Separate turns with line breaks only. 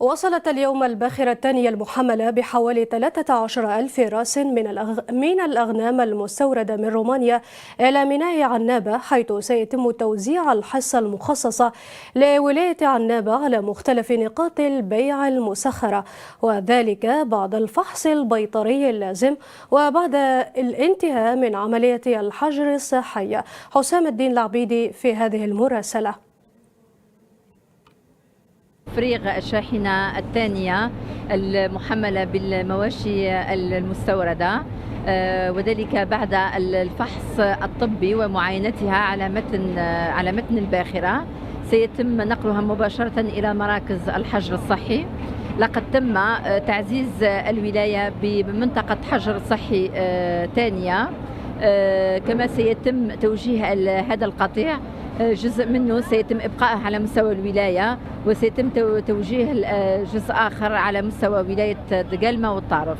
وصلت اليوم الباخرة الثانية المحملة بحوالي 13 ألف رأس من الأغنام المستوردة من رومانيا إلى ميناء عنابة، حيث سيتم توزيع الحصة المخصصة لولاية عنابة على مختلف نقاط البيع المسخرة، وذلك بعد الفحص البيطري اللازم وبعد الانتهاء من عملية الحجر الصحي. حسام الدين العبيدي في هذه المراسلة.
تفريغ الشاحنة الثانية المحملة بالمواشي المستوردة، وذلك بعد الفحص الطبي ومعاينتها على متن الباخرة. سيتم نقلها مباشرة إلى مراكز الحجر الصحي. لقد تم تعزيز الولاية بمنطقة حجر صحي ثانية، كما سيتم توجيه هذا القطيع، جزء منه سيتم إبقائه على مستوى الولاية، وسيتم توجيه جزء آخر على مستوى ولاية دقلمة والطارف.